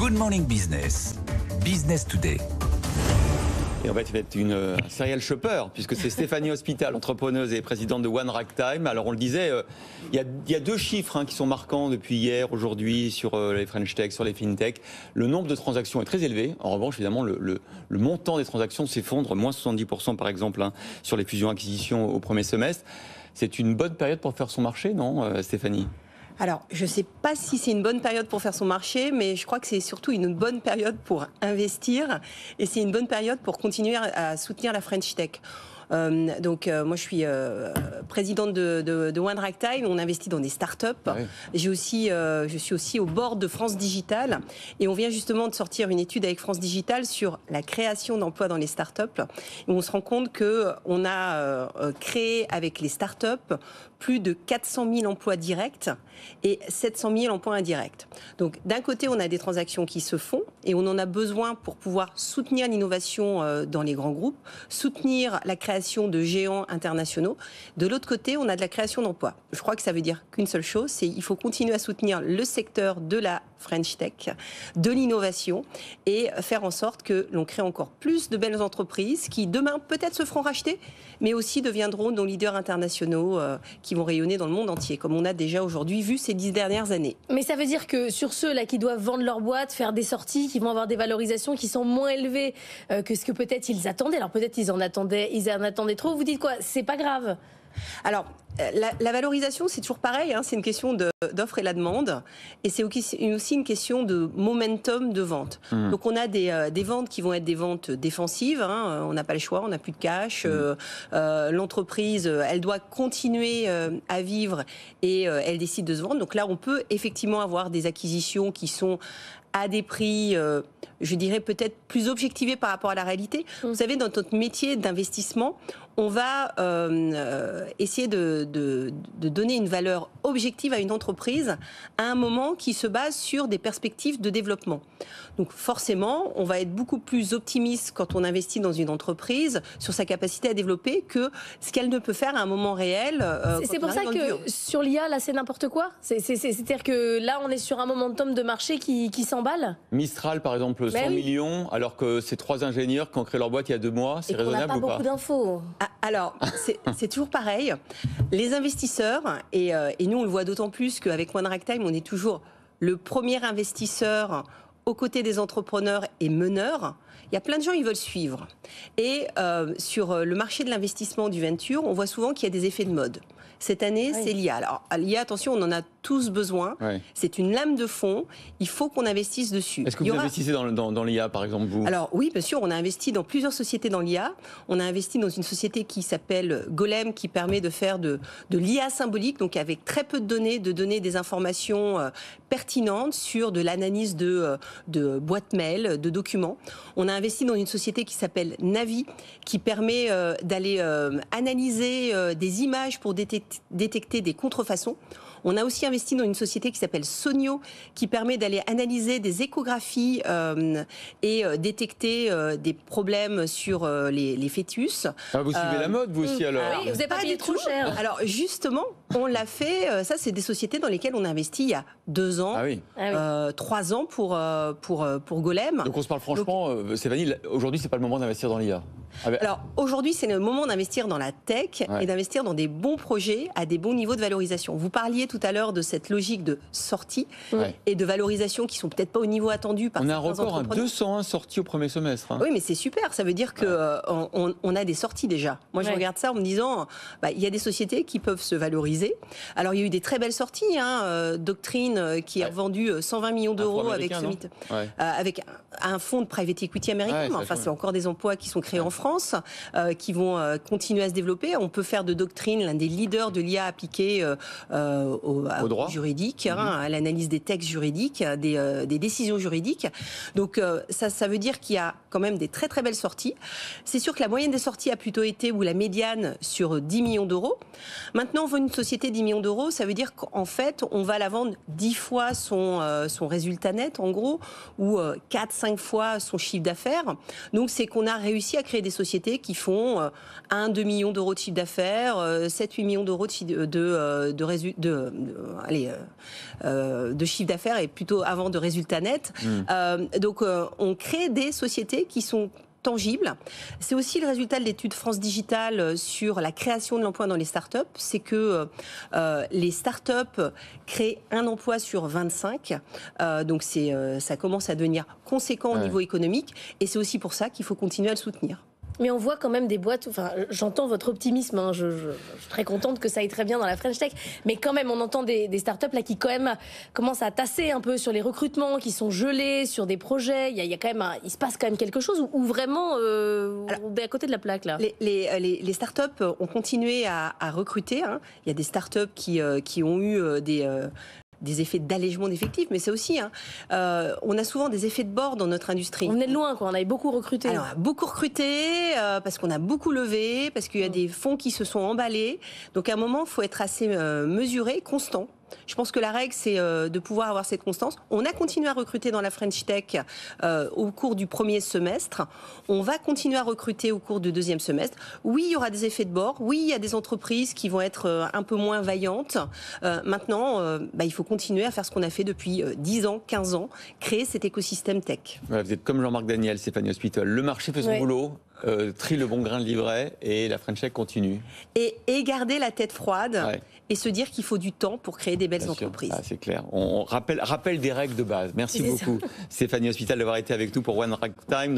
Good Morning Business, Business Today. Et on va être une serial shopper, puisque c'est Stéphanie Hospital, entrepreneuse et présidente de One Ragtime. Alors on le disait, il y a deux chiffres qui sont marquants depuis hier, aujourd'hui, sur les French Tech, sur les FinTech. Le nombre de transactions est très élevé. En revanche, évidemment, le montant des transactions s'effondre, moins 70% par exemple, sur les fusions-acquisitions au premier semestre. C'est une bonne période pour faire son marché, non, Stéphanie ? Alors, je ne sais pas si c'est une bonne période pour faire son marché, mais je crois que c'est surtout une bonne période pour investir et c'est une bonne période pour continuer à soutenir la French Tech. Moi je suis présidente de One Ragtime. On investit dans des startups. Oui. Je suis aussi au board de France Digital et on vient justement de sortir une étude avec France Digital sur la création d'emplois dans les startups. Et on se rend compte qu'on a créé avec les startups plus de 400 000 emplois directs et 700 000 emplois indirects. Donc d'un côté, on a des transactions qui se font et on en a besoin pour pouvoir soutenir l'innovation dans les grands groupes, soutenir la création de géants internationaux. De l'autre côté, on a de la création d'emplois. Je crois que ça veut dire qu'une seule chose, c'est qu'il faut continuer à soutenir le secteur de la French Tech, de l'innovation et faire en sorte que l'on crée encore plus de belles entreprises qui demain peut-être se feront racheter, mais aussi deviendront nos leaders internationaux qui vont rayonner dans le monde entier, comme on a déjà aujourd'hui vu ces 10 dernières années. Mais ça veut dire que sur ceux-là qui doivent vendre leur boîte, faire des sorties, qui vont avoir des valorisations qui sont moins élevées que ce que peut-être ils attendaient, alors peut-être ils en attendaient trop, vous dites quoi ? C'est pas grave ? Alors, la valorisation, c'est toujours pareil, c'est une question d'offre et la demande, et c'est aussi une question de momentum de vente. Donc on a des ventes qui vont être des ventes défensives, on n'a pas le choix, on n'a plus de cash, l'entreprise, elle doit continuer à vivre et elle décide de se vendre. Donc là, on peut effectivement avoir des acquisitions qui sont à des prix, je dirais peut-être plus objectivés par rapport à la réalité. Vous savez, dans notre métier d'investissement, on va essayer de donner une valeur objective à une entreprise à un moment qui se base sur des perspectives de développement. Donc forcément, on va être beaucoup plus optimiste quand on investit dans une entreprise sur sa capacité à développer que ce qu'elle ne peut faire à un moment réel. C'est pour ça que sur l'IA, là, c'est n'importe quoi. C'est-à-dire que là, on est sur un momentum de marché qui s'emballe. Mistral, par exemple, 100 millions, alors que c'est 3 ingénieurs qui ont créé leur boîte il y a 2 mois. C'est raisonnable ou pas ? On n'a pas beaucoup d'infos. Alors, c'est toujours pareil. Les investisseurs, et nous on le voit d'autant plus qu'avec One Ragtime, on est toujours le premier investisseur aux côtés des entrepreneurs et meneurs. Il y a plein de gens qui veulent suivre. Et sur le marché de l'investissement du venture, on voit souvent qu'il y a des effets de mode. Cette année, c'est l'IA. Alors, l'IA, attention, on en a tous besoin. Oui. C'est une lame de fond. Il faut qu'on investisse dessus. Est-ce que vous investissez dans l'IA, par exemple, vous ? Alors, oui, bien sûr. On a investi dans plusieurs sociétés dans l'IA. On a investi dans une société qui s'appelle Golem, qui permet de faire de l'IA symbolique, donc avec très peu de données, de donner des informations pertinentes sur de l'analyse de boîtes mail, de documents. On a investi dans une société qui s'appelle Navi, qui permet d'aller analyser des images pour détecter des contrefaçons. On a aussi investi dans une société qui s'appelle Sonio, qui permet d'aller analyser des échographies et détecter des problèmes sur les fœtus. Vous suivez la mode, vous aussi, alors ? Oui, vous n'avez pas payé trop cher. Alors, justement, on l'a fait. Ça, c'est des sociétés dans lesquelles on a investi il y a 2 ans, 3 ans pour Golem. Donc, on se parle franchement, Stéphanie, aujourd'hui, c'est pas le moment d'investir dans l'IA. Alors, aujourd'hui, c'est le moment d'investir dans la tech et d'investir dans des bons projets à des bons niveaux de valorisation. Vous parliez tout à l'heure de cette logique de sortie et de valorisation qui sont peut-être pas au niveau attendu par certains entrepreneurs. On a un record, 201 sorties au premier semestre. Oui, mais c'est super. Ça veut dire qu'on a des sorties déjà. Moi, je regarde ça en me disant, il y a des sociétés qui peuvent se valoriser. Alors, il y a eu des très belles sorties. Doctrine qui a vendu 120 millions d'euros avec un fonds de private equity américain. Enfin, c'est encore des emplois qui sont créés en France, qui vont continuer à se développer. On peut faire de Doctrine l'un des leaders de l'IA appliquée au droit juridique, à l'analyse des textes juridiques, des décisions juridiques. Donc ça veut dire qu'il y a quand même des très très belles sorties. C'est sûr que la moyenne des sorties a plutôt été, ou la médiane, sur 10 millions d'euros. Maintenant, on veut une société 10 millions d'euros, ça veut dire qu'en fait, on va la vendre 10 fois son résultat net, en gros, ou 4-5 fois son chiffre d'affaires. Donc c'est qu'on a réussi à créer des sociétés qui font 1-2 millions d'euros de chiffre d'affaires, 7-8 millions d'euros de chiffre d'affaires et plutôt avant de résultats nets. Donc on crée des sociétés qui sont tangible. C'est aussi le résultat de l'étude France Digital sur la création de l'emploi dans les startups. C'est que les startups créent un emploi sur 25. Donc ça commence à devenir conséquent au niveau économique. Et c'est aussi pour ça qu'il faut continuer à le soutenir. Mais on voit quand même des boîtes, enfin, j'entends votre optimisme, hein, je suis très contente que ça aille très bien dans la French Tech, mais quand même, on entend des startups là qui quand même commencent à tasser un peu sur les recrutements, qui sont gelés sur des projets, il y a quand même il se passe quand même quelque chose, ou vraiment on est à côté de la plaque là. Les startups ont continué à recruter, hein. Il y a des startups qui ont eu des effets d'allègement d'effectifs, mais c'est aussi, on a souvent des effets de bord dans notre industrie. On venait de loin, quoi. On avait beaucoup recruté. Alors, on a beaucoup recruté, parce qu'on a beaucoup levé, parce qu'il y a des fonds qui se sont emballés. Donc, à un moment, il faut être assez mesuré, constant. Je pense que la règle, c'est de pouvoir avoir cette constance. On a continué à recruter dans la French Tech au cours du premier semestre. On va continuer à recruter au cours du deuxième semestre. Oui, il y aura des effets de bord. Oui, il y a des entreprises qui vont être un peu moins vaillantes. Maintenant, il faut continuer à faire ce qu'on a fait depuis 10 ans, 15 ans, créer cet écosystème tech. Voilà, vous êtes comme Jean-Marc Daniel, Stéphanie Hospital. Le marché fait son boulot. Trie le bon grain de livret et la French Tech continue. Et garder la tête froide et se dire qu'il faut du temps pour créer des belles entreprises. Ah, c'est clair. On rappelle des règles de base. Merci beaucoup, Stéphanie Hospital, d'avoir été avec nous pour One Ragtime.